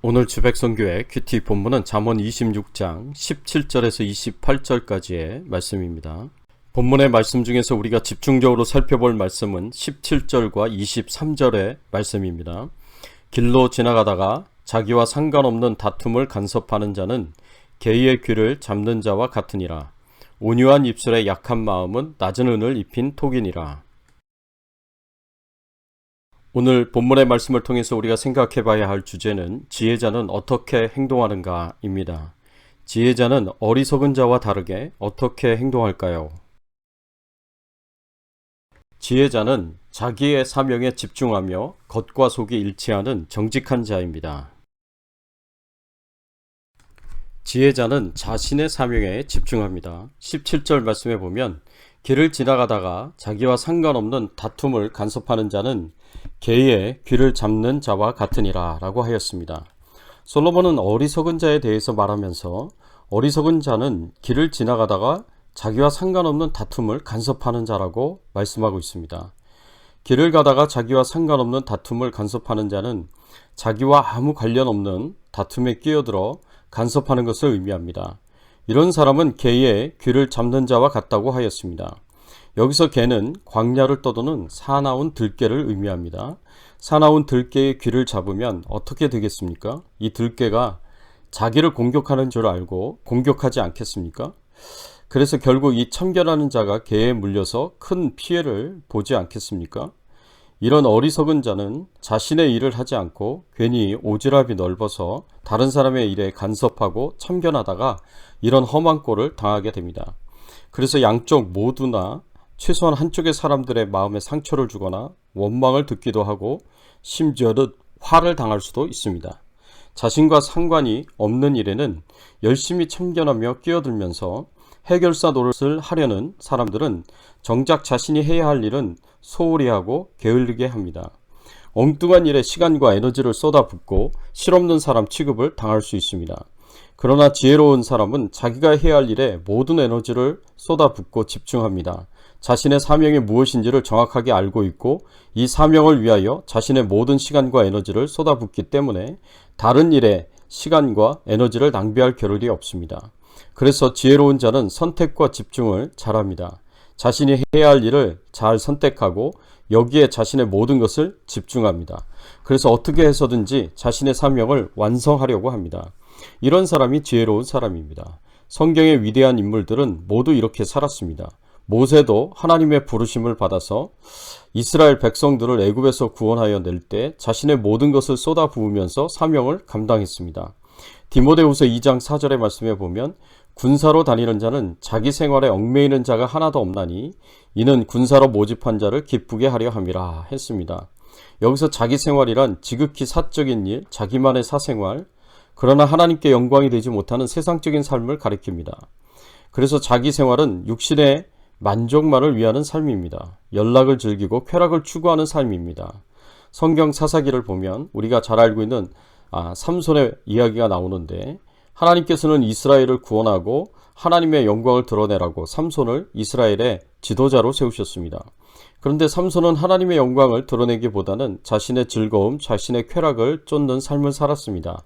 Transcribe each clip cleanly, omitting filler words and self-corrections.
오늘 주백성교회 큐티 본문은 잠언 26장 17절에서 28절까지의 말씀입니다. 본문의 말씀 중에서 우리가 집중적으로 살펴볼 말씀은 17절과 23절의 말씀입니다. 길로 지나가다가 자기와 상관없는 다툼을 간섭하는 자는 개의 귀를 잡는 자와 같으니라. 온유한 입술의 약한 마음은 낮은 은을 입힌 톡이니라. 오늘 본문의 말씀을 통해서 우리가 생각해 봐야 할 주제는 지혜자는 어떻게 행동하는가입니다. 지혜자는 어리석은 자와 다르게 어떻게 행동할까요? 지혜자는 자기의 사명에 집중하며 겉과 속이 일치하는 정직한 자입니다. 지혜자는 자신의 사명에 집중합니다. 17절 말씀에 보면 길을 지나가다가 자기와 상관없는 다툼을 간섭하는 자는 개의 귀를 잡는 자와 같으니라 라고 하였습니다. 솔로몬은 어리석은 자에 대해서 말하면서 어리석은 자는 길을 지나가다가 자기와 상관없는 다툼을 간섭하는 자라고 말씀하고 있습니다. 길을 가다가 자기와 상관없는 다툼을 간섭하는 자는 자기와 아무 관련 없는 다툼에 끼어들어 간섭하는 것을 의미합니다. 이런 사람은 개의 귀를 잡는 자와 같다고 하였습니다. 여기서 개는 광야를 떠도는 사나운 들개를 의미합니다. 사나운 들개의 귀를 잡으면 어떻게 되겠습니까? 이 들개가 자기를 공격하는 줄 알고 공격하지 않겠습니까? 그래서 결국 이 참견하는 자가 개에 물려서 큰 피해를 보지 않겠습니까? 이런 어리석은 자는 자신의 일을 하지 않고 괜히 오지랖이 넓어서 다른 사람의 일에 간섭하고 참견하다가 이런 험한 꼴을 당하게 됩니다. 그래서 양쪽 모두나 최소한 한쪽의 사람들의 마음에 상처를 주거나 원망을 듣기도 하고 심지어는 화를 당할 수도 있습니다. 자신과 상관이 없는 일에는 열심히 참견하며 끼어들면서 해결사 노릇을 하려는 사람들은 정작 자신이 해야 할 일은 소홀히 하고 게을르게 합니다. 엉뚱한 일에 시간과 에너지를 쏟아붓고 실없는 사람 취급을 당할 수 있습니다. 그러나 지혜로운 사람은 자기가 해야 할 일에 모든 에너지를 쏟아붓고 집중합니다. 자신의 사명이 무엇인지를 정확하게 알고 있고 이 사명을 위하여 자신의 모든 시간과 에너지를 쏟아붓기 때문에 다른 일에 시간과 에너지를 낭비할 겨를이 없습니다. 그래서 지혜로운 자는 선택과 집중을 잘합니다. 자신이 해야 할 일을 잘 선택하고 여기에 자신의 모든 것을 집중합니다. 그래서 어떻게 해서든지 자신의 사명을 완성하려고 합니다. 이런 사람이 지혜로운 사람입니다. 성경의 위대한 인물들은 모두 이렇게 살았습니다. 모세도 하나님의 부르심을 받아서 이스라엘 백성들을 애굽에서 구원하여 낼 때 자신의 모든 것을 쏟아부으면서 사명을 감당했습니다. 디모데후서 2장 4절의 말씀에 보면 군사로 다니는 자는 자기 생활에 얽매이는 자가 하나도 없나니 이는 군사로 모집한 자를 기쁘게 하려 함이라 했습니다. 여기서 자기 생활이란 지극히 사적인 일, 자기만의 사생활, 그러나 하나님께 영광이 되지 못하는 세상적인 삶을 가리킵니다. 그래서 자기 생활은 육신의 만족만을 위하는 삶입니다. 연락을 즐기고 쾌락을 추구하는 삶입니다. 성경 사사기를 보면 우리가 잘 알고 있는 삼손의 이야기가 나오는데 하나님께서는 이스라엘을 구원하고 하나님의 영광을 드러내라고 삼손을 이스라엘의 지도자로 세우셨습니다. 그런데 삼손은 하나님의 영광을 드러내기보다는 자신의 즐거움, 자신의 쾌락을 쫓는 삶을 살았습니다.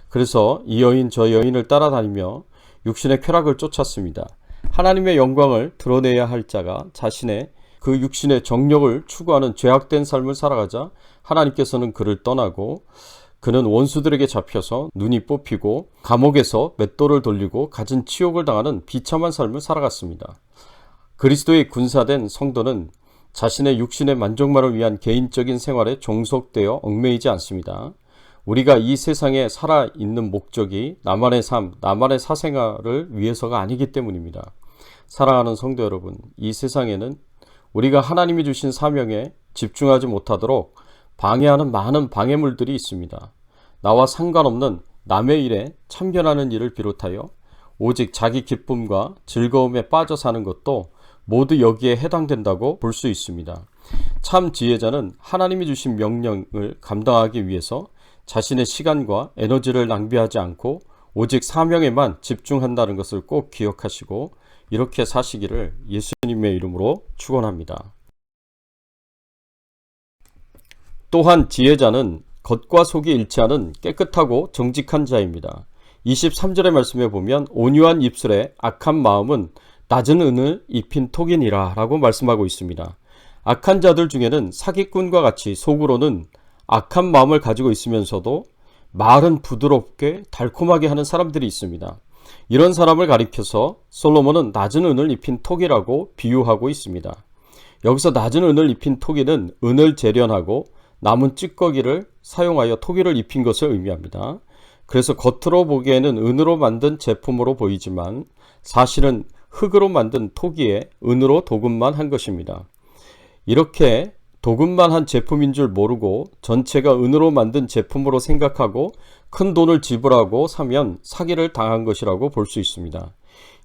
그래서 이 여인 저 여인을 따라다니며 육신의 쾌락을 쫓았습니다. 하나님의 영광을 드러내야 할 자가 자신의 그 육신의 정욕을 추구하는 죄악된 삶을 살아가자 하나님께서는 그를 떠나고 그는 원수들에게 잡혀서 눈이 뽑히고 감옥에서 맷돌을 돌리고 갖은 치욕을 당하는 비참한 삶을 살아갔습니다. 그리스도의 군사된 성도는 자신의 육신의 만족만을 위한 개인적인 생활에 종속되어 얽매이지 않습니다. 우리가 이 세상에 살아있는 목적이 나만의 삶, 나만의 사생활을 위해서가 아니기 때문입니다. 사랑하는 성도 여러분, 이 세상에는 우리가 하나님이 주신 사명에 집중하지 못하도록 방해하는 많은 방해물들이 있습니다. 나와 상관없는 남의 일에 참견하는 일을 비롯하여 오직 자기 기쁨과 즐거움에 빠져 사는 것도 모두 여기에 해당된다고 볼 수 있습니다. 참 지혜자는 하나님이 주신 명령을 감당하기 위해서 자신의 시간과 에너지를 낭비하지 않고 오직 사명에만 집중한다는 것을 꼭 기억하시고 이렇게 사시기를 예수님의 이름으로 축원합니다. 또한 지혜자는 겉과 속이 일치하는 깨끗하고 정직한 자입니다. 23절의 말씀에 보면 온유한 입술에 악한 마음은 낮은 은을 입힌 톡이니라 라고 말씀하고 있습니다. 악한 자들 중에는 사기꾼과 같이 속으로는 악한 마음을 가지고 있으면서도 말은 부드럽게 달콤하게 하는 사람들이 있습니다. 이런 사람을 가리켜서 솔로몬은 낮은 은을 입힌 톡이라고 비유하고 있습니다. 여기서 낮은 은을 입힌 토기는 은을 재련하고 남은 찌꺼기를 사용하여 토기를 입힌 것을 의미합니다. 그래서 겉으로 보기에는 은으로 만든 제품으로 보이지만 사실은 흙으로 만든 토기에 은으로 도금만 한 것입니다. 이렇게 도금만 한 제품인 줄 모르고 전체가 은으로 만든 제품으로 생각하고 큰 돈을 지불하고 사면 사기를 당한 것이라고 볼 수 있습니다.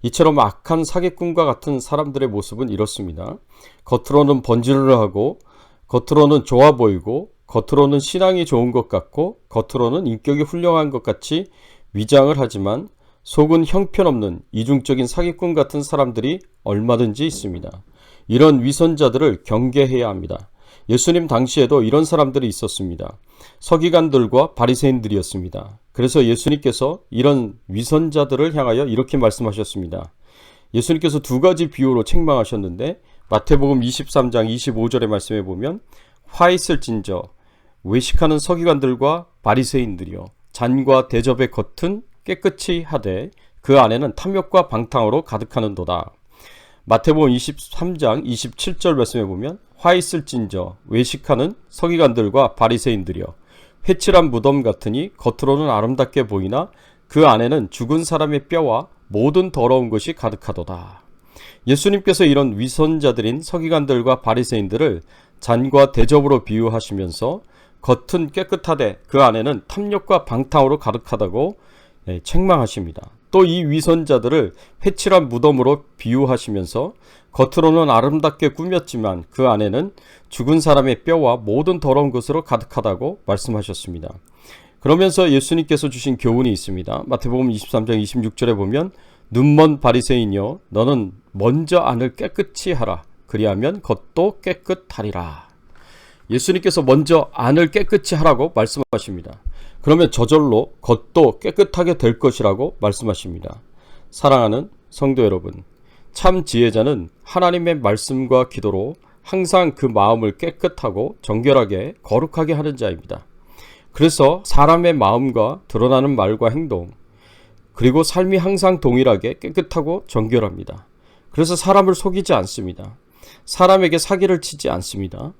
이처럼 악한 사기꾼과 같은 사람들의 모습은 이렇습니다. 겉으로는 번지르르하고 겉으로는 좋아 보이고 겉으로는 신앙이 좋은 것 같고 겉으로는 인격이 훌륭한 것 같이 위장을 하지만 속은 형편없는 이중적인 사기꾼 같은 사람들이 얼마든지 있습니다. 이런 위선자들을 경계해야 합니다. 예수님 당시에도 이런 사람들이 있었습니다. 서기관들과 바리새인들이었습니다. 그래서 예수님께서 이런 위선자들을 향하여 이렇게 말씀하셨습니다. 예수님께서 두 가지 비유로 책망하셨는데 마태복음 23장 25절의 말씀에 보면 화 있을진저 외식하는 서기관들과 바리새인들이여 잔과 대접의 겉은 깨끗이 하되 그 안에는 탐욕과 방탕으로 가득하는도다. 마태복음 23장 27절 말씀에 보면 화 있을진저 외식하는 서기관들과 바리새인들이여 회칠한 무덤 같으니 겉으로는 아름답게 보이나 그 안에는 죽은 사람의 뼈와 모든 더러운 것이 가득하도다. 예수님께서 이런 위선자들인 서기관들과 바리새인들을 잔과 대접으로 비유하시면서 겉은 깨끗하되 그 안에는 탐욕과 방탕으로 가득하다고 책망하십니다. 또 이 위선자들을 회칠한 무덤으로 비유하시면서 겉으로는 아름답게 꾸몄지만 그 안에는 죽은 사람의 뼈와 모든 더러운 것으로 가득하다고 말씀하셨습니다. 그러면서 예수님께서 주신 교훈이 있습니다. 마태복음 23장 26절에 보면 눈먼 바리새인이여 너는 먼저 안을 깨끗이 하라. 그리하면 겉도 깨끗하리라. 예수님께서 먼저 안을 깨끗이 하라고 말씀하십니다. 그러면 저절로 겉도 깨끗하게 될 것이라고 말씀하십니다. 사랑하는 성도 여러분, 참 지혜자는 하나님의 말씀과 기도로 항상 그 마음을 깨끗하고 정결하게 거룩하게 하는 자입니다. 그래서 사람의 마음과 드러나는 말과 행동, 그리고 삶이 항상 동일하게 깨끗하고 정결합니다. 그래서 사람을 속이지 않습니다. 사람에게 사기를 치지 않습니다.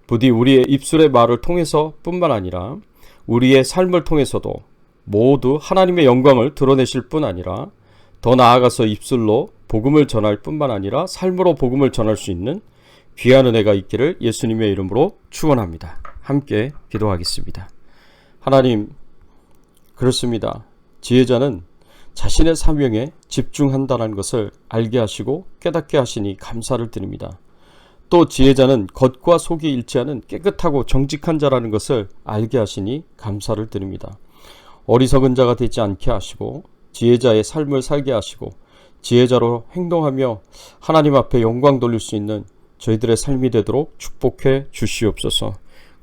부디 우리의 입술의 말을 통해서 뿐만 아니라 우리의 삶을 통해서도 모두 하나님의 영광을 드러내실 뿐 아니라 더 나아가서 입술로 복음을 전할 뿐만 아니라 삶으로 복음을 전할 수 있는 귀한 은혜가 있기를 예수님의 이름으로 축원합니다. 함께 기도하겠습니다. 하나님, 그렇습니다. 지혜자는 자신의 사명에 집중한다는 것을 알게 하시고 깨닫게 하시니 감사를 드립니다. 또 지혜자는 겉과 속이 일치하는 깨끗하고 정직한 자라는 것을 알게 하시니 감사를 드립니다. 어리석은 자가 되지 않게 하시고 지혜자의 삶을 살게 하시고 지혜자로 행동하며 하나님 앞에 영광 돌릴 수 있는 저희들의 삶이 되도록 축복해 주시옵소서.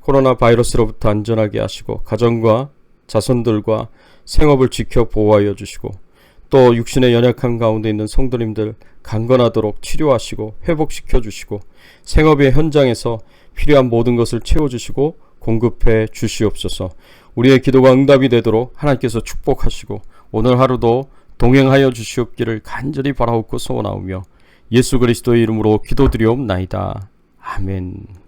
코로나 바이러스로부터 안전하게 하시고 가정과 자손들과 생업을 지켜 보호하여 주시고 또 육신의 연약한 가운데 있는 성도님들 강건하도록 치료하시고 회복시켜 주시고 생업의 현장에서 필요한 모든 것을 채워주시고 공급해 주시옵소서. 우리의 기도가 응답이 되도록 하나님께서 축복하시고 오늘 하루도 동행하여 주시옵기를 간절히 바라옵고 소원하오며 예수 그리스도의 이름으로 기도드리옵나이다. 아멘.